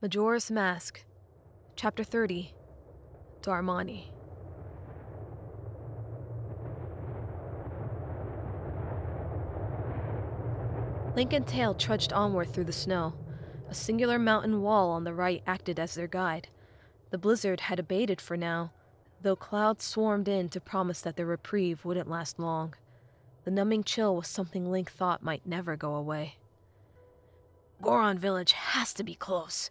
Majora's Mask, Chapter 30, Darmani. Link and Tail trudged onward through the snow. A singular mountain wall on the right acted as their guide. The blizzard had abated for now, though clouds swarmed in to promise that their reprieve wouldn't last long. The numbing chill was something Link thought might never go away. Goron Village has to be close,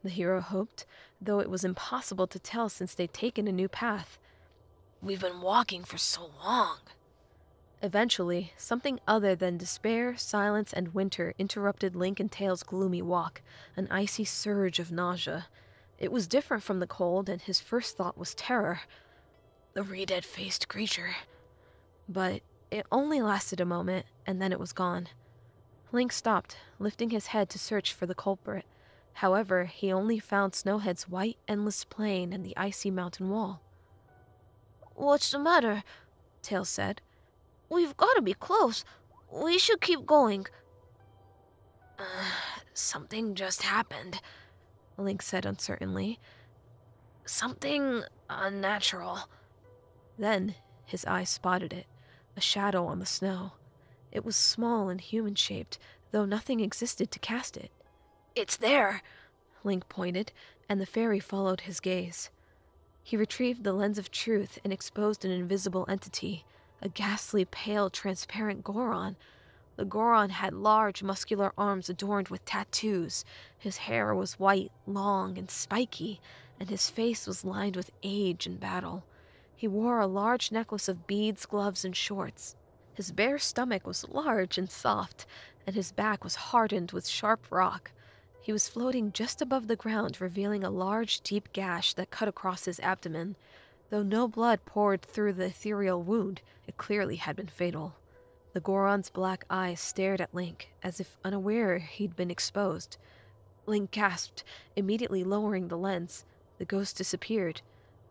the hero hoped, though it was impossible to tell since they'd taken a new path. We've been walking for so long. Eventually, something other than despair, silence, and winter interrupted Link and Tail's gloomy walk, an icy surge of nausea. It was different from the cold, and his first thought was terror. The re-dead-faced creature. But it only lasted a moment, and then it was gone. Link stopped, lifting his head to search for the culprit. However, he only found Snowhead's white, endless plain and the icy mountain wall. What's the matter? Tail said. We've got to be close. We should keep going. Something just happened, Link said uncertainly. Something unnatural. Then his eyes spotted it, a shadow on the snow. It was small and human-shaped, though nothing existed to cast it. It's there, Link pointed, and the fairy followed his gaze. He retrieved the lens of truth and exposed an invisible entity, a ghastly, pale, transparent Goron. The Goron had large, muscular arms adorned with tattoos. His hair was white, long, and spiky, and his face was lined with age and battle. He wore a large necklace of beads, gloves, and shorts. His bare stomach was large and soft, and his back was hardened with sharp rock. He was floating just above the ground, revealing a large, deep gash that cut across his abdomen. Though no blood poured through the ethereal wound, it clearly had been fatal. The Goron's black eyes stared at Link, as if unaware he'd been exposed. Link gasped, immediately lowering the lens. The ghost disappeared,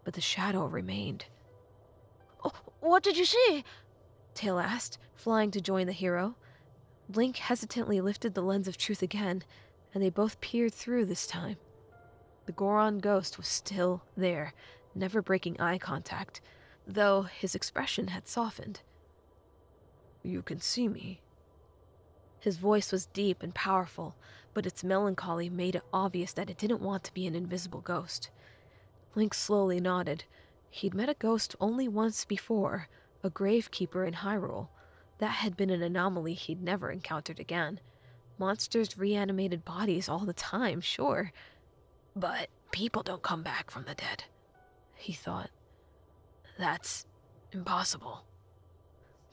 but the shadow remained. Oh, what did you see? Tail asked, flying to join the hero. Link hesitantly lifted the lens of truth again, and they both peered through this time. The Goron ghost was still there, never breaking eye contact, though his expression had softened. You can see me. His voice was deep and powerful, but its melancholy made it obvious that it didn't want to be an invisible ghost. Link slowly nodded. He'd met a ghost only once before, a gravekeeper in Hyrule. That had been an anomaly he'd never encountered again. Monsters reanimated bodies all the time, sure, but people don't come back from the dead, he thought. That's impossible.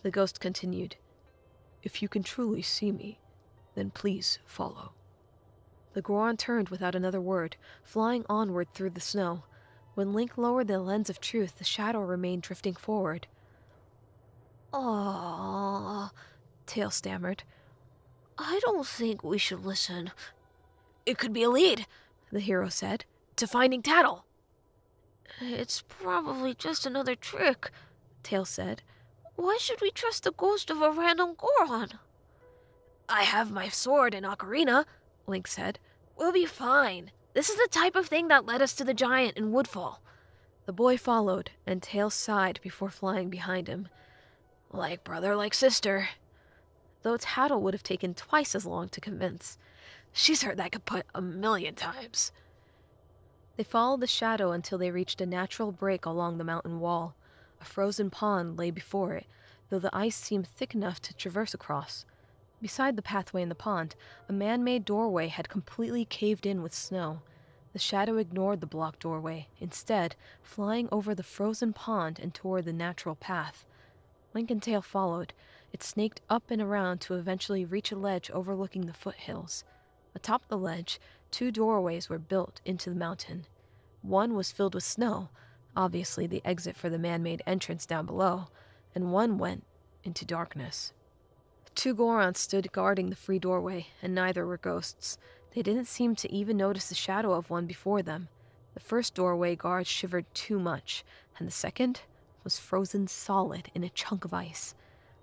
The ghost continued. If you can truly see me, then please follow. The Goron turned without another word, flying onward through the snow. When Link lowered the lens of truth, the shadow remained drifting forward. Aww, Tail stammered. I don't think we should listen. It could be a lead, the hero said, to finding Tattle. It's probably just another trick, Tail said. Why should we trust the ghost of a random Goron? I have my sword and Ocarina, Link said. We'll be fine. This is the type of thing that led us to the giant in Woodfall. The boy followed, and Tail sighed before flying behind him. Like brother, like sister. Though Tattle would have taken twice as long to convince. She's heard that kaput 1,000,000 times. They followed the shadow until they reached a natural break along the mountain wall. A frozen pond lay before it, though the ice seemed thick enough to traverse across. Beside the pathway in the pond, a man-made doorway had completely caved in with snow. The shadow ignored the blocked doorway, instead flying over the frozen pond and toward the natural path. Link and Tail followed. It snaked up and around to eventually reach a ledge overlooking the foothills. Atop the ledge, 2 doorways were built into the mountain. One was filled with snow, obviously the exit for the man-made entrance down below, and one went into darkness. 2 Gorons stood guarding the free doorway, and neither were ghosts. They didn't seem to even notice the shadow of one before them. The first doorway guard shivered too much, and the second was frozen solid in a chunk of ice.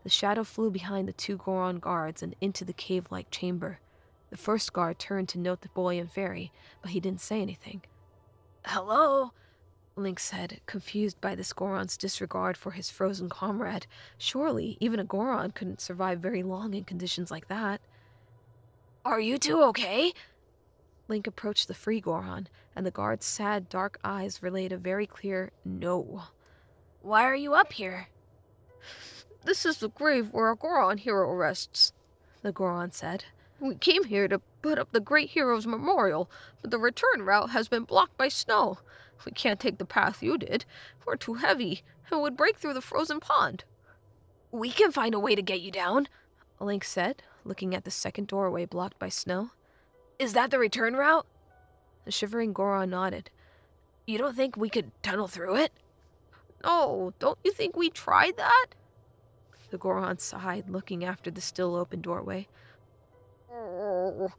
The shadow flew behind the 2 Goron guards and into the cave-like chamber. The first guard turned to note the boy and fairy, but he didn't say anything. Hello? Link said, confused by this Goron's disregard for his frozen comrade. Surely, even a Goron couldn't survive very long in conditions like that. Are you two okay? Link approached the free Goron, and the guard's sad, dark eyes relayed a very clear no. Why are you up here? This is the grave where our Goron hero rests, the Goron said. We came here to put up the great hero's memorial, but the return route has been blocked by snow. We can't take the path you did. We're too heavy, and would break through the frozen pond. We can find a way to get you down, Link said, looking at the second doorway blocked by snow. Is that the return route? The shivering Goron nodded. You don't think we could tunnel through it? No, don't you think we tried that? The Goron sighed, looking after the still open doorway. Oh,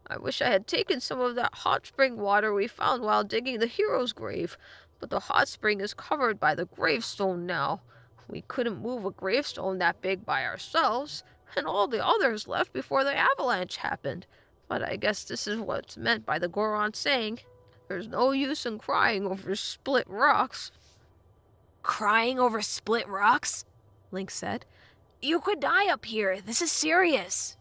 I wish I had taken some of that hot spring water we found while digging the hero's grave, but the hot spring is covered by the gravestone now. We couldn't move a gravestone that big by ourselves, and all the others left before the avalanche happened. But I guess this is what's meant by the Goron saying, there's no use in crying over split rocks. Crying over split rocks? Link said. You could die up here. This is serious.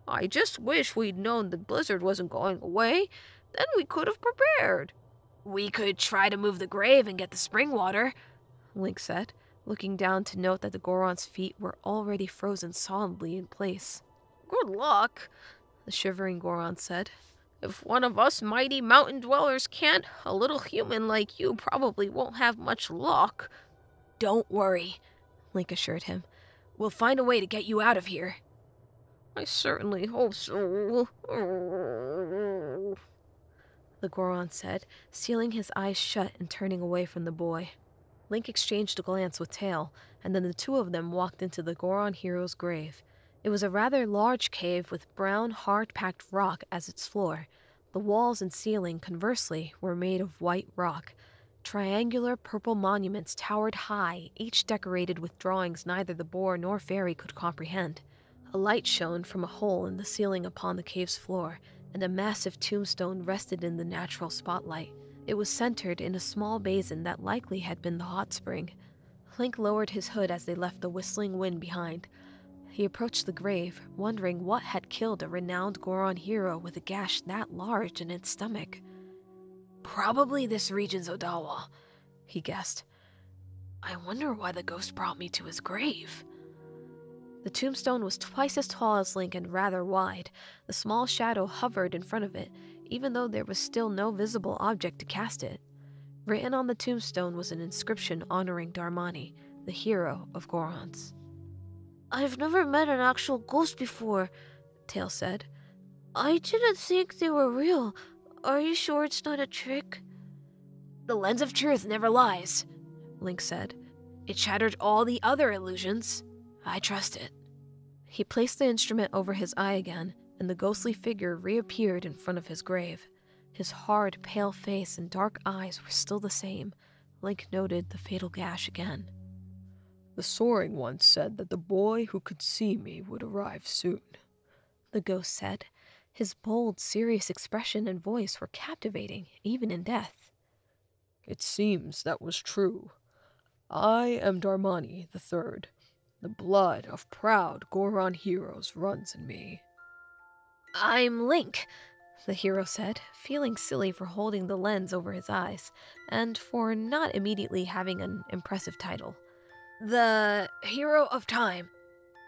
I just wish we'd known the blizzard wasn't going away. Then we could have prepared. We could try to move the grave and get the spring water, Link said, looking down to note that the Goron's feet were already frozen solidly in place. Good luck, the shivering Goron said. If one of us mighty mountain dwellers can't, a little human like you probably won't have much luck. Don't worry, Link assured him. We'll find a way to get you out of here. I certainly hope so, the Goron said, sealing his eyes shut and turning away from the boy. Link exchanged a glance with Tail, and then the two of them walked into the Goron hero's grave. It was a rather large cave with brown, hard-packed rock as its floor. The walls and ceiling, conversely, were made of white rock. Triangular purple monuments towered high, each decorated with drawings neither the boar nor fairy could comprehend. A light shone from a hole in the ceiling upon the cave's floor, and a massive tombstone rested in the natural spotlight. It was centered in a small basin that likely had been the hot spring. Link lowered his hood as they left the whistling wind behind. He approached the grave, wondering what had killed a renowned Goron hero with a gash that large in its stomach. Probably this region's Odawa, he guessed. I wonder why the ghost brought me to his grave. The tombstone was twice as tall as Link and rather wide. The small shadow hovered in front of it, even though there was still no visible object to cast it. Written on the tombstone was an inscription honoring Darmani, the hero of Gorons. I've never met an actual ghost before, Tail said. I didn't think they were real. Are you sure it's not a trick? The lens of truth never lies, Link said. It shattered all the other illusions. I trust it. He placed the instrument over his eye again, and the ghostly figure reappeared in front of his grave. His hard, pale face and dark eyes were still the same. Link noted the fatal gash again. The soaring one said that the boy who could see me would arrive soon, the ghost said. His bold, serious expression and voice were captivating, even in death. It seems that was true. I am Darmani III. The blood of proud Goron heroes runs in me. I'm Link, the hero said, feeling silly for holding the lens over his eyes, and for not immediately having an impressive title. The hero of time.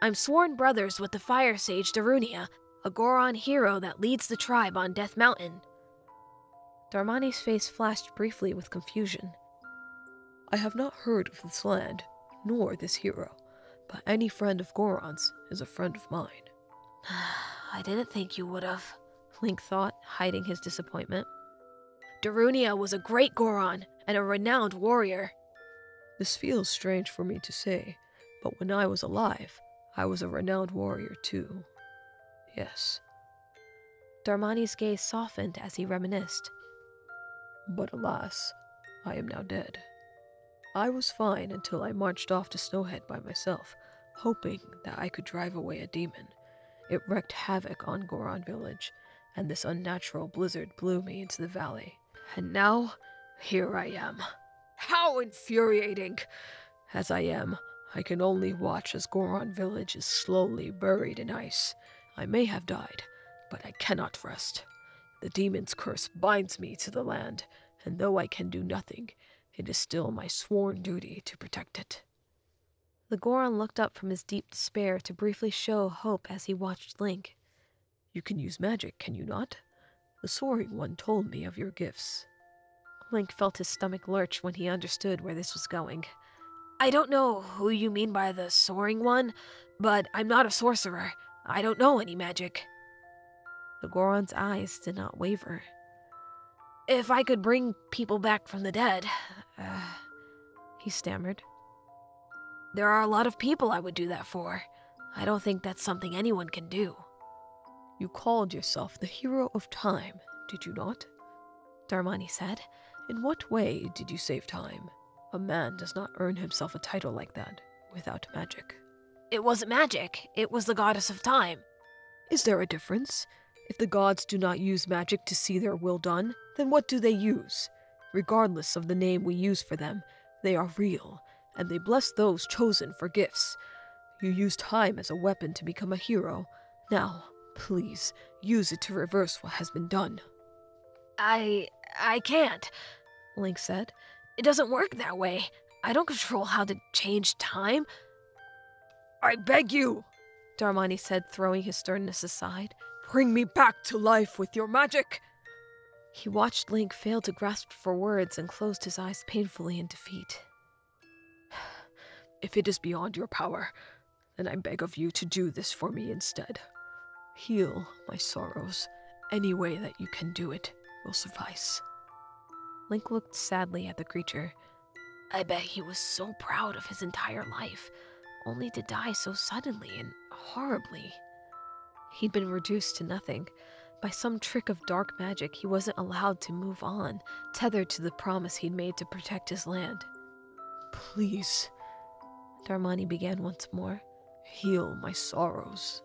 I'm sworn brothers with the fire sage Darunia, a Goron hero that leads the tribe on Death Mountain. Darmani's face flashed briefly with confusion. I have not heard of this land, nor this hero, but any friend of Goron's is a friend of mine. I didn't think you would have, Link thought, hiding his disappointment. Darunia was a great Goron and a renowned warrior. This feels strange for me to say, but when I was alive, I was a renowned warrior too. Yes. Darmani's gaze softened as he reminisced. But alas, I am now dead. I was fine until I marched off to Snowhead by myself, hoping that I could drive away a demon. It wreaked havoc on Goron village, and this unnatural blizzard blew me into the valley. And now, here I am. How infuriating! As I am, I can only watch as Goron village is slowly buried in ice. I may have died, but I cannot rest. The demon's curse binds me to the land, and though I can do nothing, it is still my sworn duty to protect it. The Goron looked up from his deep despair to briefly show hope as he watched Link. You can use magic, can you not? The soaring one told me of your gifts. Link felt his stomach lurch when he understood where this was going. I don't know who you mean by the soaring one, but I'm not a sorcerer. I don't know any magic. The Goron's eyes did not waver. If I could bring people back from the dead, he stammered. There are a lot of people I would do that for. I don't think that's something anyone can do. You called yourself the hero of time, did you not? Darmani said. In what way did you save time? A man does not earn himself a title like that without magic. It wasn't magic. It was the goddess of time. Is there a difference? If the gods do not use magic to see their will done, then what do they use? Regardless of the name we use for them, they are real, and they bless those chosen for gifts. You use time as a weapon to become a hero. Now, please, use it to reverse what has been done. I can't, Link said. It doesn't work that way. I don't control how to change time. I beg you, Darmani said, throwing his sternness aside. Bring me back to life with your magic. He watched Link fail to grasp for words and closed his eyes painfully in defeat. If it is beyond your power, then I beg of you to do this for me instead. Heal my sorrows. Any way that you can do it will suffice. Link looked sadly at the creature. I bet he was so proud of his entire life, only to die so suddenly and horribly. He'd been reduced to nothing. By some trick of dark magic, he wasn't allowed to move on, tethered to the promise he'd made to protect his land. Please, Darmani began once more. Heal my sorrows.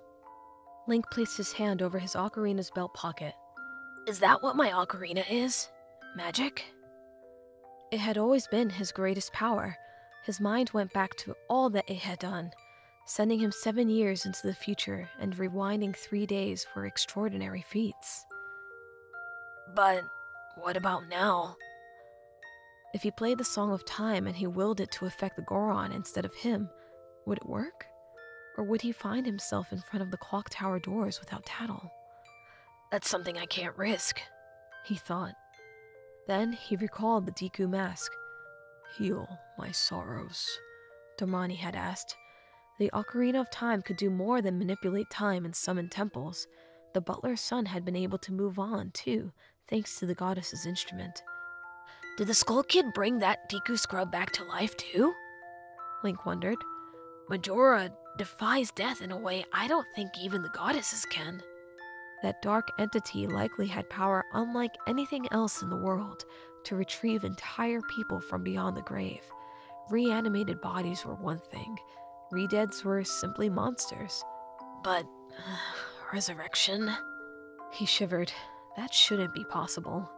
Link placed his hand over his ocarina's belt pocket. Is that what my ocarina is? Magic? It had always been his greatest power. His mind went back to all that it had done, sending him 7 years into the future and rewinding 3 days for extraordinary feats. But what about now? If he played the Song of Time and he willed it to affect the Goron instead of him, would it work? Or would he find himself in front of the clock tower doors without tattle? That's something I can't risk, he thought. Then he recalled the Deku mask. Heal my sorrows, Darmani had asked. The Ocarina of Time could do more than manipulate time and summon temples. The butler's son had been able to move on, too, thanks to the goddess's instrument. Did the Skull Kid bring that Deku scrub back to life, too? Link wondered. Majora defies death in a way I don't think even the goddesses can. That dark entity likely had power unlike anything else in the world to retrieve entire people from beyond the grave. Reanimated bodies were one thing. Redeads were simply monsters. But resurrection? He shivered. That shouldn't be possible.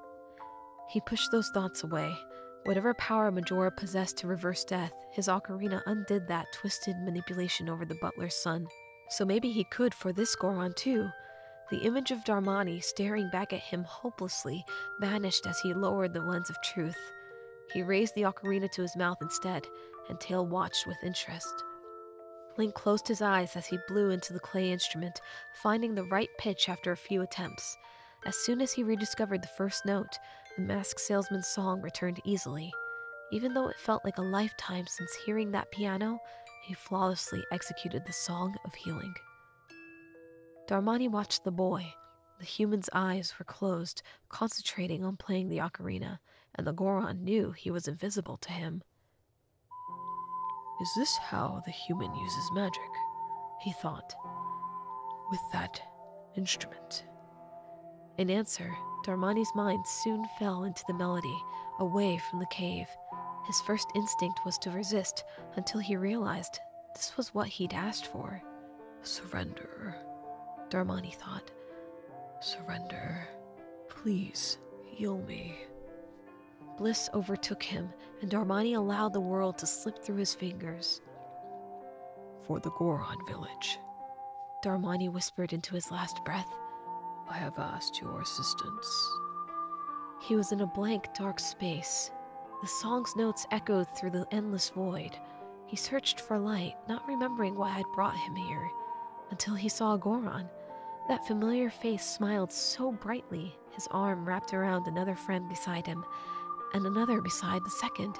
He pushed those thoughts away. Whatever power Majora possessed to reverse death, his ocarina undid that twisted manipulation over the butler's son. So maybe he could for this Goron too. The image of Darmani staring back at him hopelessly vanished as he lowered the lens of truth. He raised the ocarina to his mouth instead, and Tail watched with interest. Link closed his eyes as he blew into the clay instrument, finding the right pitch after a few attempts. As soon as he rediscovered the first note, the masked salesman's song returned easily. Even though it felt like a lifetime since hearing that piano, he flawlessly executed the Song of Healing. Darmani watched the boy. The human's eyes were closed, concentrating on playing the ocarina, and the Goron knew he was invisible to him. Is this how the human uses magic? He thought. With that instrument. In answer, Darmani's mind soon fell into the melody, away from the cave. His first instinct was to resist, until he realized this was what he'd asked for. Surrender. Darmani thought. Surrender. Please, heal me. Bliss overtook him, and Darmani allowed the world to slip through his fingers. For the Goron village, Darmani whispered into his last breath. I have asked your assistance. He was in a blank, dark space. The song's notes echoed through the endless void. He searched for light, not remembering what had brought him here, until he saw Goron. That familiar face smiled so brightly, his arm wrapped around another friend beside him, and another beside the second.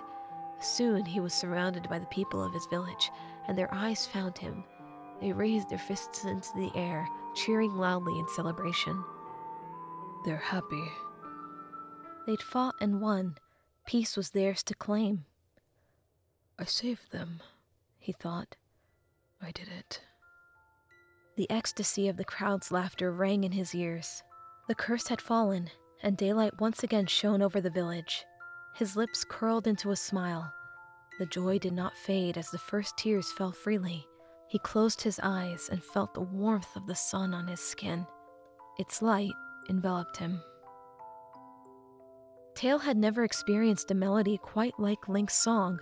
Soon he was surrounded by the people of his village, and their eyes found him. They raised their fists into the air, cheering loudly in celebration. They're happy. They'd fought and won. Peace was theirs to claim. I saved them, he thought. I did it. The ecstasy of the crowd's laughter rang in his ears. The curse had fallen, and daylight once again shone over the village. His lips curled into a smile. The joy did not fade as the first tears fell freely. He closed his eyes and felt the warmth of the sun on his skin. Its light enveloped him. Tail had never experienced a melody quite like Link's song.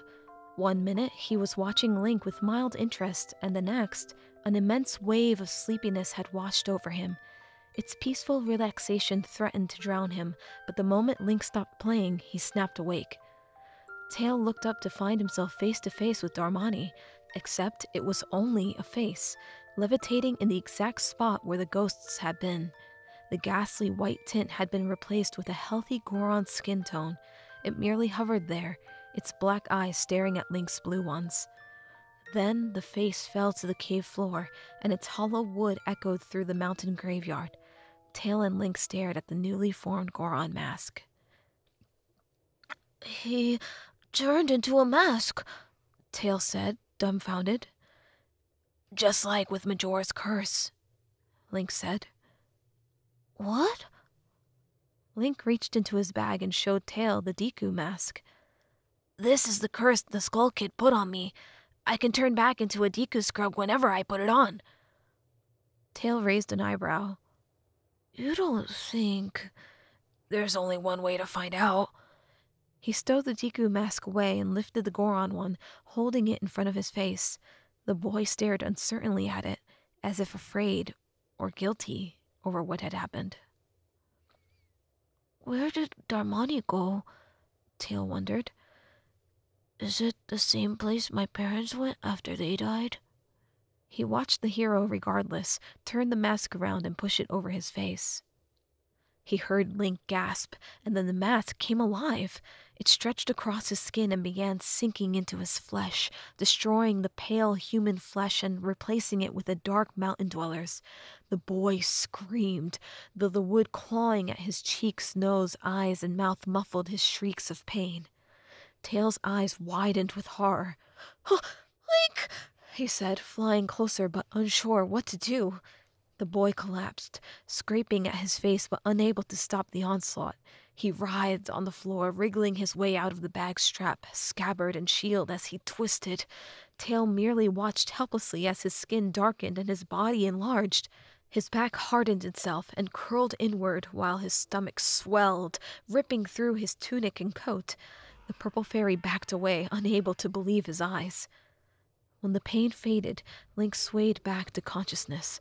One minute, he was watching Link with mild interest, and the next, an immense wave of sleepiness had washed over him. Its peaceful relaxation threatened to drown him, but the moment Link stopped playing, he snapped awake. Tail looked up to find himself face to face with Darmani, except it was only a face, levitating in the exact spot where the ghosts had been. The ghastly white tint had been replaced with a healthy Goron skin tone. It merely hovered there, its black eyes staring at Link's blue ones. Then the face fell to the cave floor, and its hollow wood echoed through the mountain graveyard. Tail and Link stared at the newly formed Goron mask. He turned into a mask, Tail said, dumbfounded. Just like with Majora's curse, Link said. What? Link reached into his bag and showed Tail the Deku mask. This is the curse the Skull Kid put on me. I can turn back into a Deku scrub whenever I put it on. Tail raised an eyebrow. You don't think... There's only one way to find out. He stowed the Deku mask away and lifted the Goron one, holding it in front of his face. The boy stared uncertainly at it, as if afraid or guilty over what had happened. Where did Darmani go? Tail wondered. Is it the same place my parents went after they died? He watched the hero regardless, turn the mask around and push it over his face. He heard Link gasp, and then the mask came alive. It stretched across his skin and began sinking into his flesh, destroying the pale human flesh and replacing it with the dark mountain dwellers. The boy screamed, though the wood clawing at his cheeks, nose, eyes, and mouth muffled his shrieks of pain. Tail's eyes widened with horror. Link! He said, flying closer but unsure what to do. The boy collapsed, scraping at his face but unable to stop the onslaught. He writhed on the floor, wriggling his way out of the bag's strap, scabbard and shield as he twisted. Tail merely watched helplessly as his skin darkened and his body enlarged. His back hardened itself and curled inward while his stomach swelled, ripping through his tunic and coat. The purple fairy backed away, unable to believe his eyes. When the pain faded, Link swayed back to consciousness.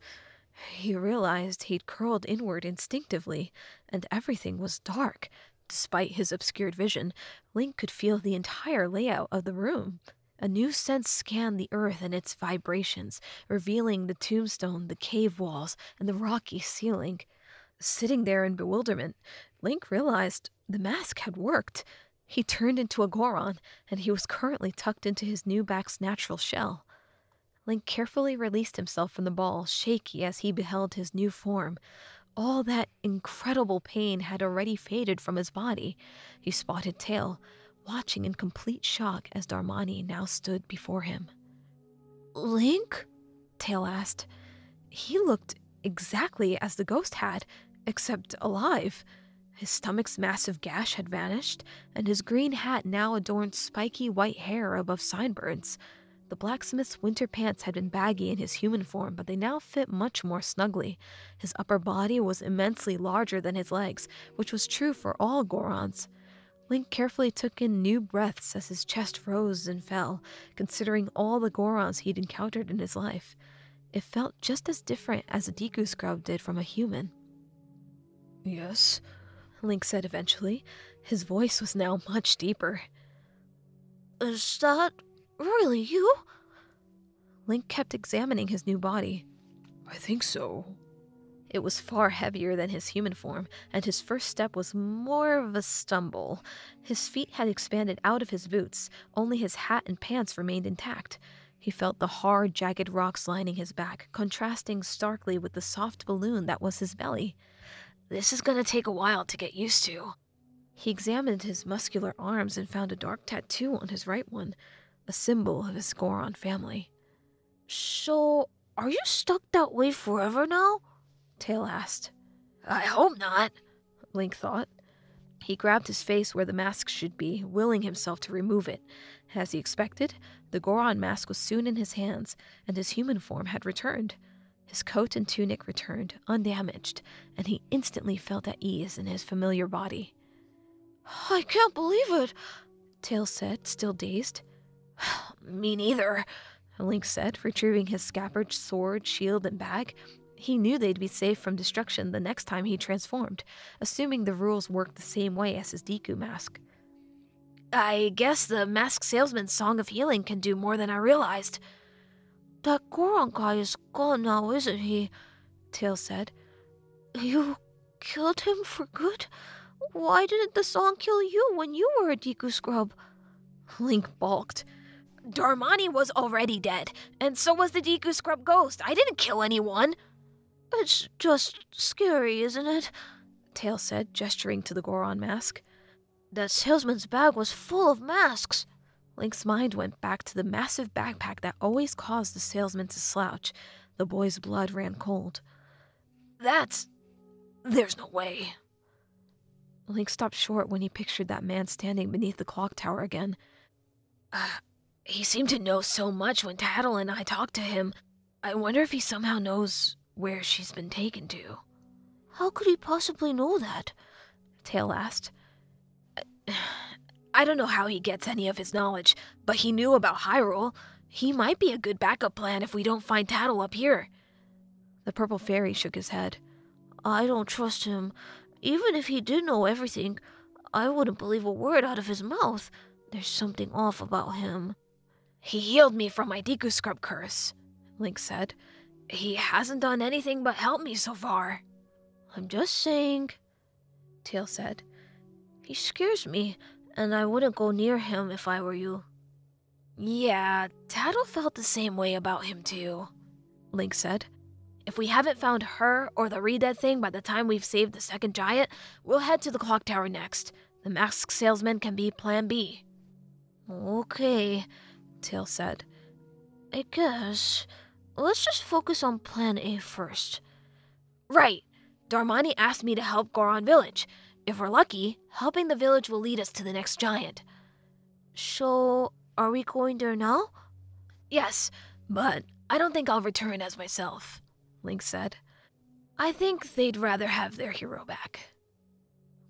He realized he'd curled inward instinctively, and everything was dark. Despite his obscured vision, Link could feel the entire layout of the room. A new sense scanned the earth and its vibrations, revealing the tombstone, the cave walls, and the rocky ceiling. Sitting there in bewilderment, Link realized the mask had worked. He turned into a Goron, and he was currently tucked into his new back's natural shell. Link carefully released himself from the ball, shaky as he beheld his new form. All that incredible pain had already faded from his body. He spotted Tail, watching in complete shock as Darmani now stood before him. Link? Tail asked. He looked exactly as the ghost had, except alive. His stomach's massive gash had vanished, and his green hat now adorned spiky white hair above sideburns. The blacksmith's winter pants had been baggy in his human form, but they now fit much more snugly. His upper body was immensely larger than his legs, which was true for all Gorons. Link carefully took in new breaths as his chest rose and fell, considering all the Gorons he'd encountered in his life. It felt just as different as a Deku scrub did from a human. "Yes," Link said eventually. His voice was now much deeper. "Is that really you?" Link kept examining his new body. "I think so." It was far heavier than his human form, and his first step was more of a stumble. His feet had expanded out of his boots, only his hat and pants remained intact. He felt the hard, jagged rocks lining his back, contrasting starkly with the soft balloon that was his belly. "This is gonna take a while to get used to." He examined his muscular arms and found a dark tattoo on his right one, a symbol of his Goron family. "So, are you stuck that way forever now?" Tail asked. "I hope not," Link thought. He grabbed his face where the mask should be, willing himself to remove it. As he expected, the Goron mask was soon in his hands, and his human form had returned. His coat and tunic returned, undamaged, and he instantly felt at ease in his familiar body. "I can't believe it," Tail said, still dazed. "Me neither," Link said, retrieving his scabbard, sword, shield, and bag. He knew they'd be safe from destruction the next time he transformed, assuming the rules worked the same way as his Deku mask. "I guess the masked salesman's song of healing can do more than I realized." "That Goron guy is gone now, isn't he?" Tail said. "You killed him for good? Why didn't the song kill you when you were a Deku scrub?" Link balked. "Darmani was already dead, and so was the Deku scrub ghost. I didn't kill anyone." "It's just scary, isn't it?" Tail said, gesturing to the Goron mask. "That salesman's bag was full of masks." Link's mind went back to the massive backpack that always caused the salesman to slouch. The boy's blood ran cold. There's no way." Link stopped short when he pictured that man standing beneath the clock tower again. He seemed to know so much when Tattle and I talked to him. I wonder if he somehow knows where she's been taken to." "How could he possibly know that?" Tail asked. "I don't know how he gets any of his knowledge, but he knew about Hyrule. He might be a good backup plan if we don't find Tattle up here." The purple fairy shook his head. "I don't trust him. Even if he did know everything, I wouldn't believe a word out of his mouth. There's something off about him." "He healed me from my Deku scrub curse," Link said. "He hasn't done anything but help me so far." "I'm just saying," Tail said. "He scares me, and I wouldn't go near him if I were you." "Yeah, Tattle felt the same way about him too," Link said. "If we haven't found her or the Redead thing by the time we've saved the second giant, we'll head to the clock tower next. The masked salesman can be plan B." "Okay," Tail said. "I guess. Let's just focus on plan A first." "Right. Darmani asked me to help Goron Village. If we're lucky, helping the village will lead us to the next giant." "So, are we going there now?" "Yes, but I don't think I'll return as myself," Link said. "I think they'd rather have their hero back."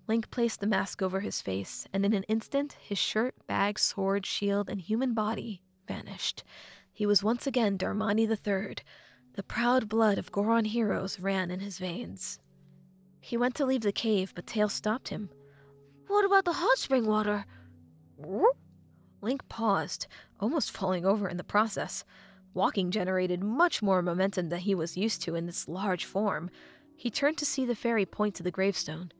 Link placed the mask over his face, and in an instant, his shirt, bag, sword, shield, and human body vanished. He was once again Darmani III. The proud blood of Goron heroes ran in his veins. He went to leave the cave, but Tail stopped him. "What about the hot spring water?" Link paused, almost falling over in the process. Walking generated much more momentum than he was used to in this large form. He turned to see the fairy point to the gravestone.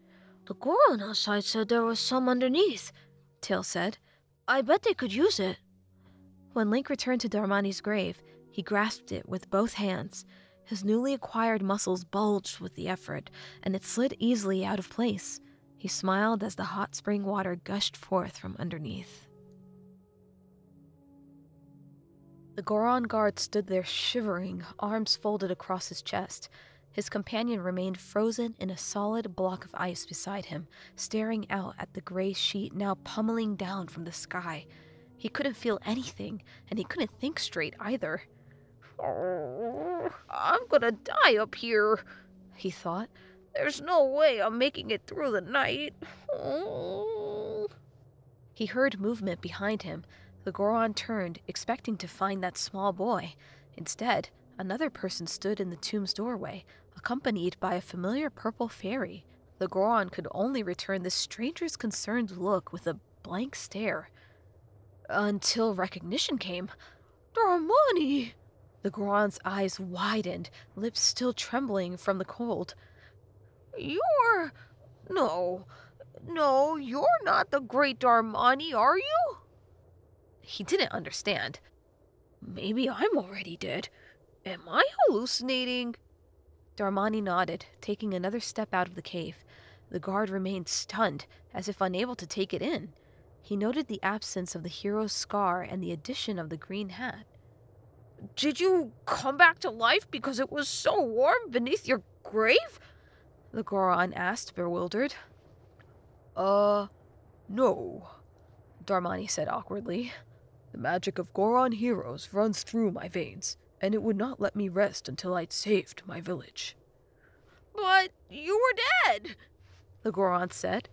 "The Goron outside said there was some underneath," Tail said. "I bet they could use it." When Link returned to Darmani's grave, he grasped it with both hands. His newly acquired muscles bulged with the effort, and it slid easily out of place. He smiled as the hot spring water gushed forth from underneath. The Goron guard stood there shivering, arms folded across his chest. His companion remained frozen in a solid block of ice beside him, staring out at the gray sheet now pummeling down from the sky. He couldn't feel anything, and he couldn't think straight either. Oh, I'm gonna die up here, he thought. There's no way I'm making it through the night. Oh. He heard movement behind him. The Goron turned, expecting to find that small boy. Instead, another person stood in the tomb's doorway, accompanied by a familiar purple fairy. The Goron could only return this stranger's concerned look with a blank stare. Until recognition came. Darmani! The Goron's eyes widened, lips still trembling from the cold. No, you're not the great Darmani, are you? He didn't understand. Maybe I'm already dead. Am I hallucinating? Darmani nodded, taking another step out of the cave. The guard remained stunned, as if unable to take it in. He noted the absence of the hero's scar and the addition of the green hat. Did you come back to life because it was so warm beneath your grave? The Goron asked, bewildered. No, Darmani said awkwardly. The magic of Goron heroes runs through my veins, and it would not let me rest until I'd saved my village. But you were dead, the Goron said.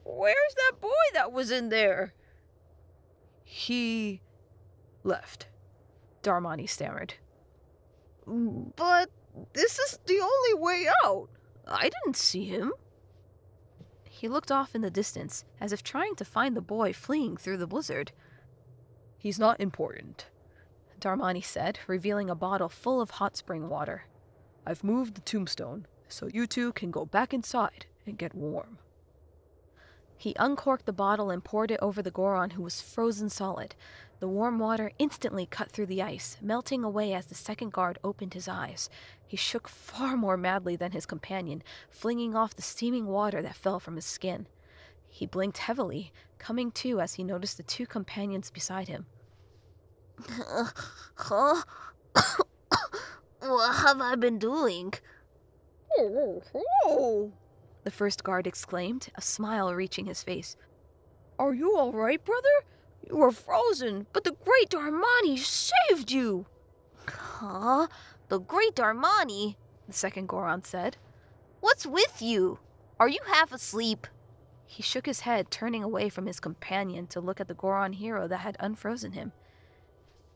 Where's that boy that was in there? He left, Darmani stammered. But this is the only way out. I didn't see him. He looked off in the distance, as if trying to find the boy fleeing through the blizzard. He's not important, Darmani said, revealing a bottle full of hot spring water. I've moved the tombstone, so you two can go back inside and get warm. He uncorked the bottle and poured it over the Goron, who was frozen solid. The warm water instantly cut through the ice, melting away as the second guard opened his eyes. He shook far more madly than his companion, flinging off the steaming water that fell from his skin. He blinked heavily, coming to as he noticed the two companions beside him. Huh? What have I been doing? Oh! The first guard exclaimed, a smile reaching his face. Are you all right, brother? You were frozen, but the great Darmani saved you. Huh? The great Darmani? The second Goron said. What's with you? Are you half asleep? He shook his head, turning away from his companion to look at the Goron hero that had unfrozen him.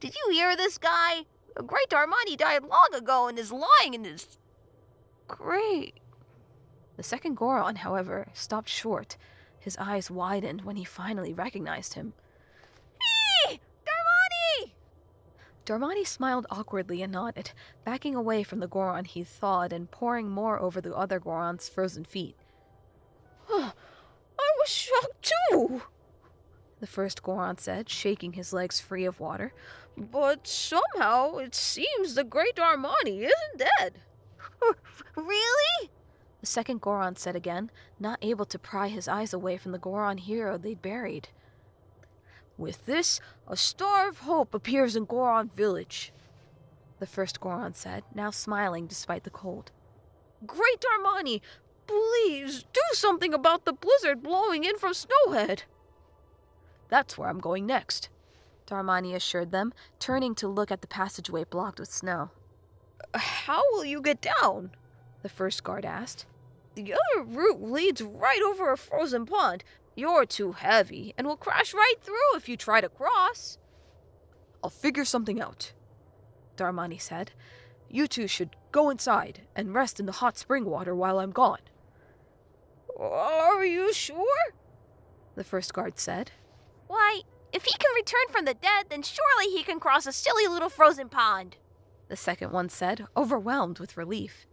Did you hear this guy? The great Darmani died long ago and is lying in his... Great. The second Goron, however, stopped short. His eyes widened when he finally recognized him. Hey! Darmani! Darmani smiled awkwardly and nodded, backing away from the Goron he thawed and pouring more over the other Goron's frozen feet. I was shocked too, the first Goron said, shaking his legs free of water. But somehow it seems the great Darmani isn't dead. Really? The second Goron said again, not able to pry his eyes away from the Goron hero they'd buried. With this, a star of hope appears in Goron village, the first Goron said, now smiling despite the cold. Great Darmani, please do something about the blizzard blowing in from Snowhead. That's where I'm going next, Darmani assured them, turning to look at the passageway blocked with snow. How will you get down? The first guard asked. The other route leads right over a frozen pond. You're too heavy and will crash right through if you try to cross. I'll figure something out, Darmani said. You two should go inside and rest in the hot spring water while I'm gone. Are you sure? The first guard said. Why, if he can return from the dead, then surely he can cross a silly little frozen pond, the second one said, overwhelmed with relief.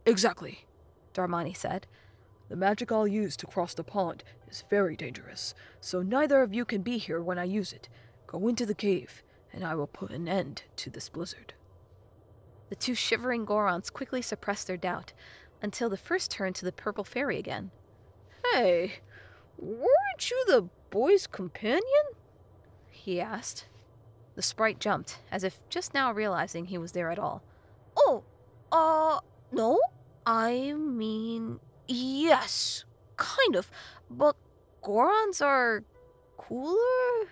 Exactly, Darmani said. The magic I'll use to cross the pond is very dangerous, so neither of you can be here when I use it. Go into the cave, and I will put an end to this blizzard. The two shivering Gorons quickly suppressed their doubt, until the first turned to the purple fairy again. Hey, weren't you the boy's companion? He asked. The sprite jumped, as if just now realizing he was there at all. Oh, no? I mean, yes, kind of, but Gorons are cooler?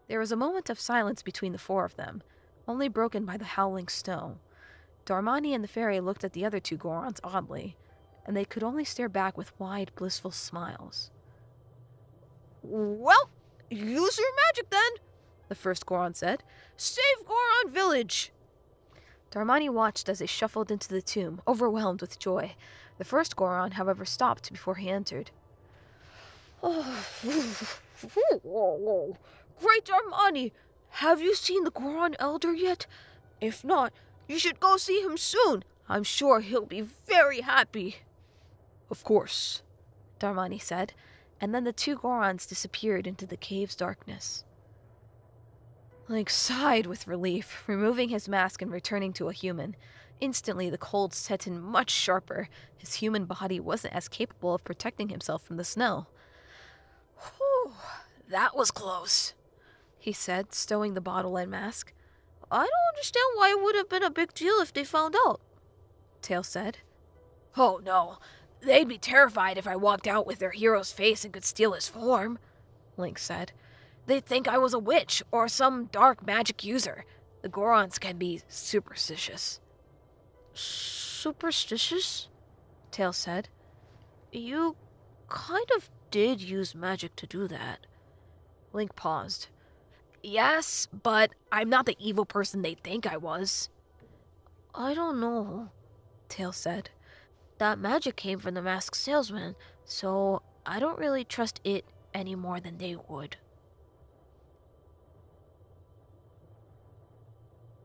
There was a moment of silence between the four of them, only broken by the howling snow. Darmani and the fairy looked at the other two Gorons oddly, and they could only stare back with wide, blissful smiles. Well, use your magic then, the first Goron said. Save Goron Village! Darmani watched as they shuffled into the tomb, overwhelmed with joy. The first Goron, however, stopped before he entered. Great Darmani, have you seen the Goron Elder yet? If not, you should go see him soon. I'm sure he'll be very happy. Of course, Darmani said, and then the two Gorons disappeared into the cave's darkness. Link sighed with relief, removing his mask and returning to a human. Instantly, the cold set in much sharper. His human body wasn't as capable of protecting himself from the snow. Whew, that was close, he said, stowing the bottle and mask. I don't understand why it would have been a big deal if they found out, Tails said. Oh no, they'd be terrified if I walked out with their hero's face and could steal his form, Link said. They'd think I was a witch or some dark magic user. The Gorons can be superstitious. Superstitious? Tails said. You kind of did use magic to do that. Link paused. Yes, but I'm not the evil person they think I was. I don't know, Tails said. That magic came from the masked salesman, so I don't really trust it any more than they would.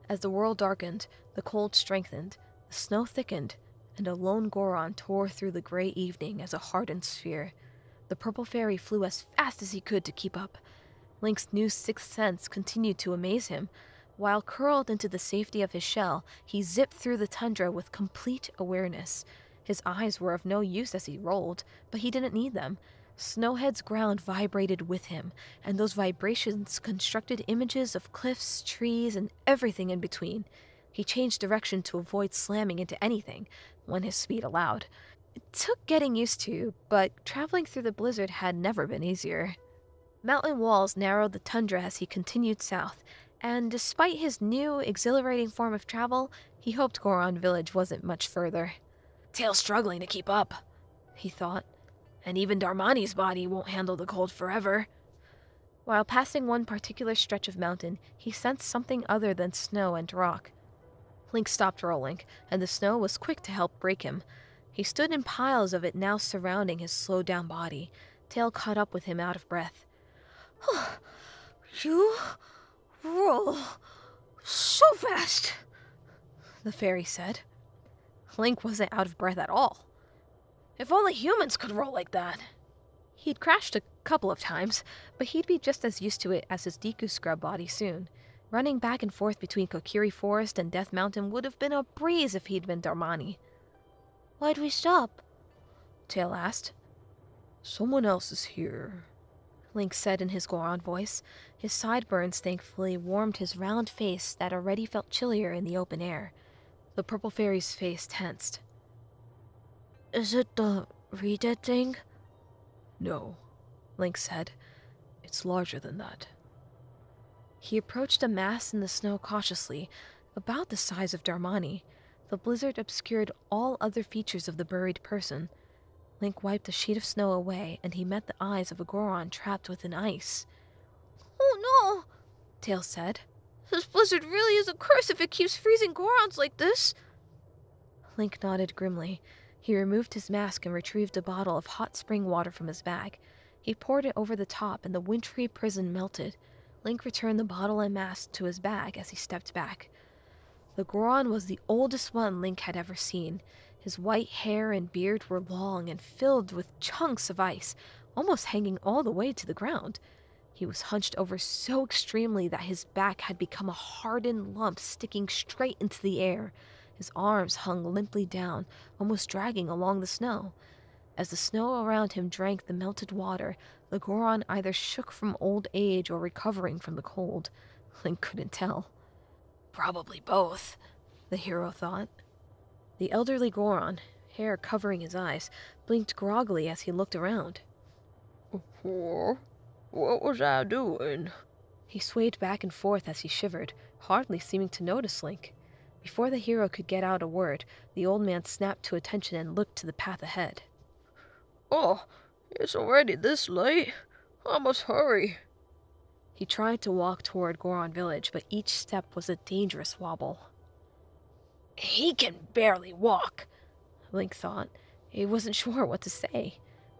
As the world darkened, the cold strengthened, the snow thickened, and a lone Goron tore through the gray evening as a hardened sphere. The purple fairy flew as fast as he could to keep up. Link's new sixth sense continued to amaze him. While curled into the safety of his shell, he zipped through the tundra with complete awareness. His eyes were of no use as he rolled, but he didn't need them. Snowhead's ground vibrated with him, and those vibrations constructed images of cliffs, trees, and everything in between. He changed direction to avoid slamming into anything, when his speed allowed. It took getting used to, but traveling through the blizzard had never been easier. Mountain walls narrowed the tundra as he continued south, and despite his new, exhilarating form of travel, he hoped Goron Village wasn't much further. Tail's struggling to keep up, he thought. And even Darmani's body won't handle the cold forever. While passing one particular stretch of mountain, he sensed something other than snow and rock. Link stopped rolling, and the snow was quick to help break him. He stood in piles of it now surrounding his slowed-down body. Tail caught up with him out of breath. You roll so fast, the fairy said. Link wasn't out of breath at all. If only humans could roll like that. He'd crashed a couple of times, but he'd be just as used to it as his Deku scrub body soon. Running back and forth between Kokiri Forest and Death Mountain would have been a breeze if he'd been Darmani. Why'd we stop? Tail asked. Someone else is here, Link said in his Goron voice. His sideburns thankfully warmed his round face that already felt chillier in the open air. The purple fairy's face tensed. Is it the re-dead thing? No, Link said. It's larger than that. He approached a mass in the snow cautiously, about the size of Darmani. The blizzard obscured all other features of the buried person. Link wiped a sheet of snow away, and he met the eyes of a Goron trapped within ice. Oh no, Tail said. This blizzard really is a curse if it keeps freezing Gorons like this. Link nodded grimly. He removed his mask and retrieved a bottle of hot spring water from his bag. He poured it over the top, and the wintry prison melted. Link returned the bottle and mask to his bag as he stepped back. The Goron was the oldest one Link had ever seen. His white hair and beard were long and filled with chunks of ice, almost hanging all the way to the ground. He was hunched over so extremely that his back had become a hardened lump sticking straight into the air. His arms hung limply down, almost dragging along the snow. As the snow around him drank the melted water, the Goron either shook from old age or recovering from the cold. Link couldn't tell. Probably both, the hero thought. The elderly Goron, hair covering his eyes, blinked groggily as he looked around. What was I doing? He swayed back and forth as he shivered, hardly seeming to notice Link. Before the hero could get out a word, the old man snapped to attention and looked to the path ahead. Oh, it's already this late. I must hurry. He tried to walk toward Goron Village, but each step was a dangerous wobble. He can barely walk, Link thought. He wasn't sure what to say.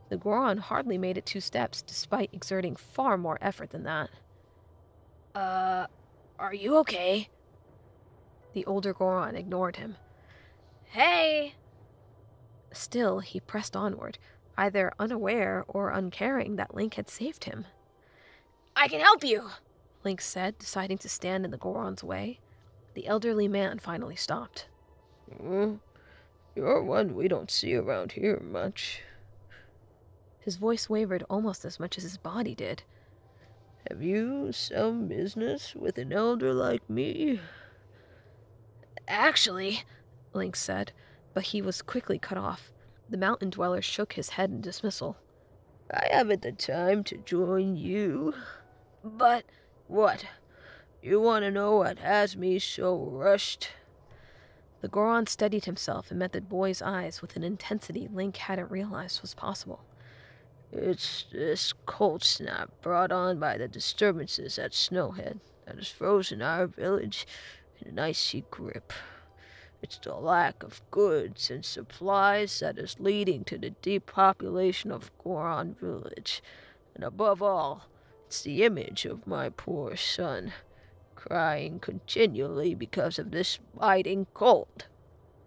The Goron hardly made it 2 steps, despite exerting far more effort than that. Are you okay? The older Goron ignored him. Hey! Still, he pressed onward, either unaware or uncaring that Link had saved him. I can help you, Link said, deciding to stand in the Goron's way. The elderly man finally stopped. You're one we don't see around here much. His voice wavered almost as much as his body did. Have you some business with an elder like me? Actually, Link said, but he was quickly cut off. The mountain dweller shook his head in dismissal. I haven't the time to join you. But... What? You want to know what has me so rushed? The Goron steadied himself and met the boy's eyes with an intensity Link hadn't realized was possible. It's this cold snap brought on by the disturbances at Snowhead that has frozen our village in an icy grip. It's the lack of goods and supplies that is leading to the depopulation of Goron Village. And above all, it's the image of my poor son, crying continually because of this biting cold.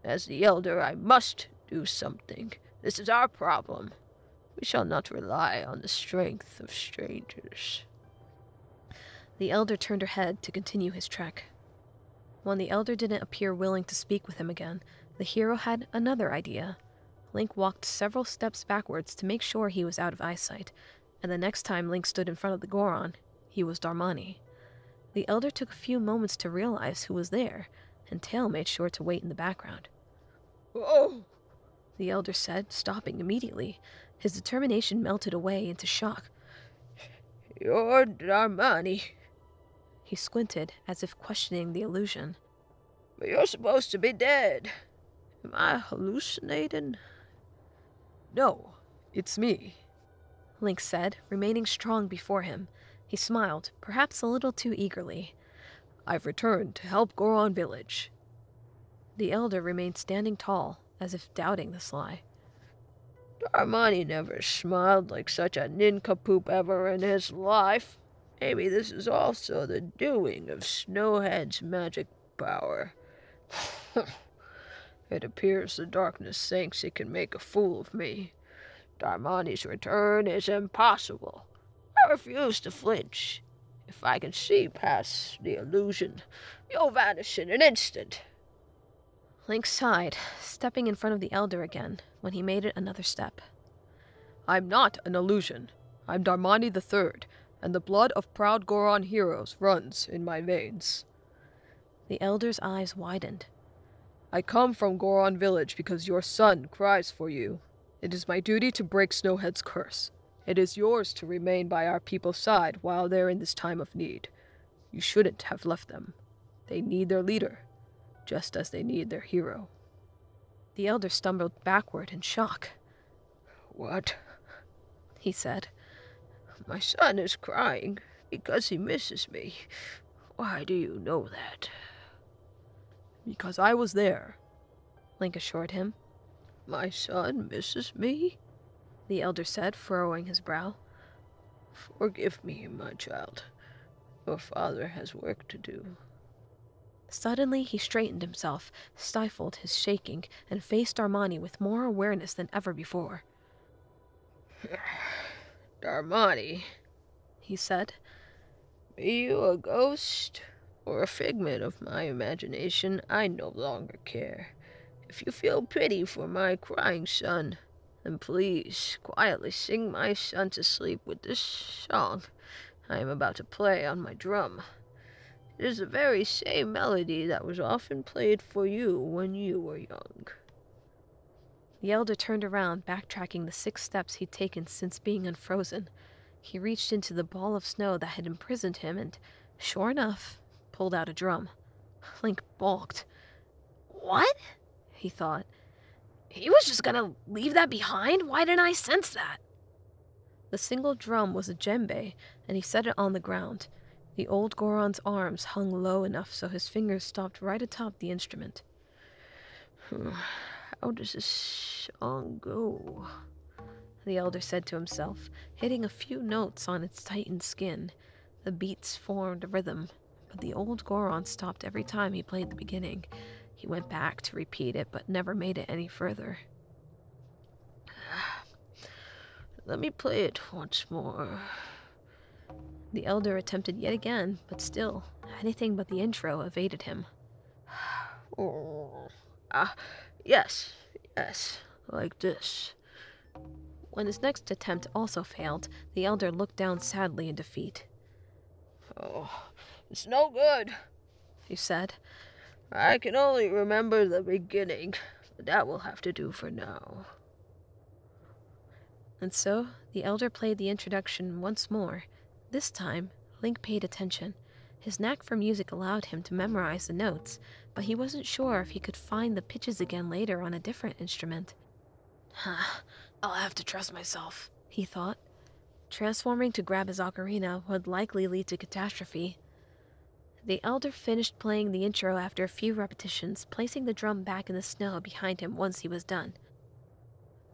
As the elder, I must do something. This is our problem. We shall not rely on the strength of strangers. The elder turned her head to continue his trek. When the elder didn't appear willing to speak with him again, the hero had another idea. Link walked several steps backwards to make sure he was out of eyesight, and the next time Link stood in front of the Goron, he was Darmani. The elder took a few moments to realize who was there, and Tail made sure to wait in the background. Oh! The elder said, stopping immediately. His determination melted away into shock. You're Darmani. He squinted, as if questioning the illusion. But you're supposed to be dead. Am I hallucinating? No, it's me, Link said, remaining strong before him. He smiled, perhaps a little too eagerly. I've returned to help Goron Village. The elder remained standing tall, as if doubting this lie. Darmani never smiled like such a nincompoop ever in his life. Maybe this is also the doing of Snowhead's magic power. It appears the darkness thinks it can make a fool of me. Darmani's return is impossible. I refuse to flinch. If I can see past the illusion, you'll vanish in an instant. Link sighed, stepping in front of the elder again, when he made it another step. I'm not an illusion. I'm Darmani III, and the blood of proud Goron heroes runs in my veins. The elder's eyes widened. I come from Goron Village because your son cries for you. It is my duty to break Snowhead's curse. It is yours to remain by our people's side while they're in this time of need. You shouldn't have left them. They need their leader, just as they need their hero. The elder stumbled backward in shock. What? He said. My son is crying because he misses me. Why do you know that? Because I was there, Link assured him. My son misses me? The elder said, furrowing his brow. Forgive me, my child. Your father has work to do. Suddenly, he straightened himself, stifled his shaking, and faced Darmani with more awareness than ever before. Darmani, he said. Be you a ghost or a figment of my imagination, I no longer care. If you feel pity for my crying son, then please quietly sing my son to sleep with this song I am about to play on my drum. It is the very same melody that was often played for you when you were young. The elder turned around, backtracking the 6 steps he'd taken since being unfrozen. He reached into the ball of snow that had imprisoned him and, sure enough, pulled out a drum. Link balked. What? He thought. He was just gonna leave that behind? Why didn't I sense that? The single drum was a djembe, and he set it on the ground. The old Goron's arms hung low enough so his fingers stopped right atop the instrument. How does this song go? The elder said to himself, hitting a few notes on its tightened skin. The beats formed a rhythm, but the old Goron stopped every time he played the beginning. He went back to repeat it, but never made it any further. Let me play it once more. The elder attempted yet again, but still, anything but the intro evaded him. Yes, like this. When his next attempt also failed, the elder looked down sadly in defeat. Oh, it's no good, he said. I can only remember the beginning, but that will have to do for now. And so, the elder played the introduction once more. This time, Link paid attention. His knack for music allowed him to memorize the notes, but he wasn't sure if he could find the pitches again later on a different instrument. I'll have to trust myself, he thought. Transforming to grab his ocarina would likely lead to catastrophe. The elder finished playing the intro after a few repetitions, placing the drum back in the snow behind him once he was done.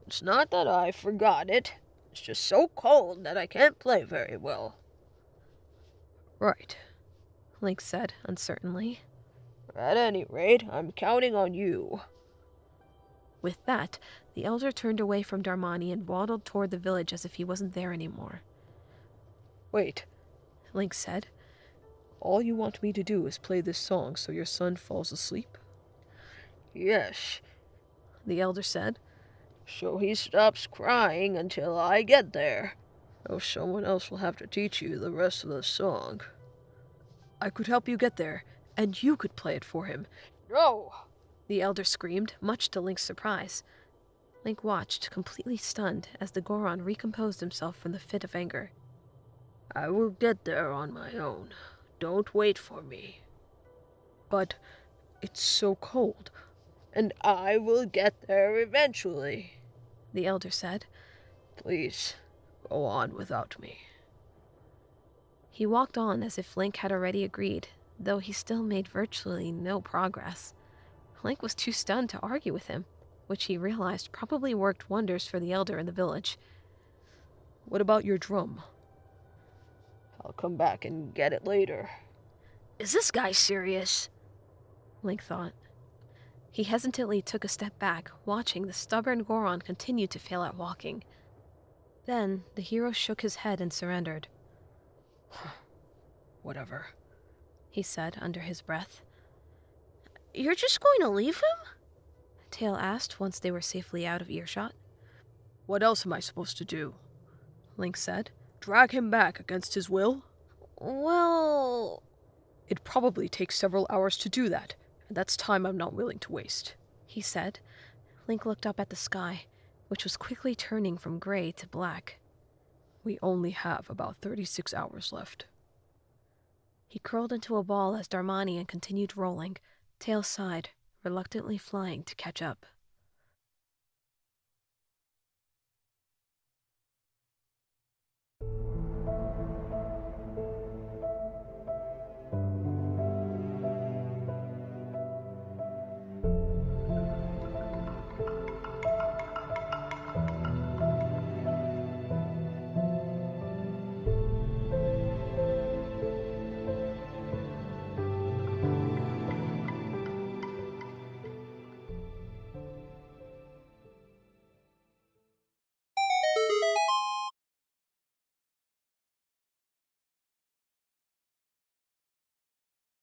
It's not that I forgot it. It's just so cold that I can't play very well. Right, Link said uncertainly. At any rate, I'm counting on you. With that, the elder turned away from Darmani and waddled toward the village as if he wasn't there anymore. Wait, Link said. All you want me to do is play this song so your son falls asleep? Yes, the elder said. So he stops crying until I get there. Or someone else will have to teach you the rest of the song. I could help you get there, and you could play it for him. No! The elder screamed, much to Link's surprise. Link watched, completely stunned, as the Goron recomposed himself from the fit of anger. I will get there on my own. Don't wait for me. But it's so cold. And I will get there eventually, the elder said. Please, go on without me. He walked on as if Link had already agreed, though he still made virtually no progress. Link was too stunned to argue with him, which he realized probably worked wonders for the elder in the village. What about your drum? I'll come back and get it later. Is this guy serious? Link thought. He hesitantly took a step back, watching the stubborn Goron continue to fail at walking. Then, the hero shook his head and surrendered. Whatever, he said under his breath. You're just going to leave him? Tail asked once they were safely out of earshot. What else am I supposed to do? Link said. Drag him back against his will? Well... It probably takes several hours to do that, and that's time I'm not willing to waste, he said. Link looked up at the sky, which was quickly turning from gray to black. We only have about 36 hours left. He curled into a ball as Darmani continued rolling, tail side, reluctantly flying to catch up.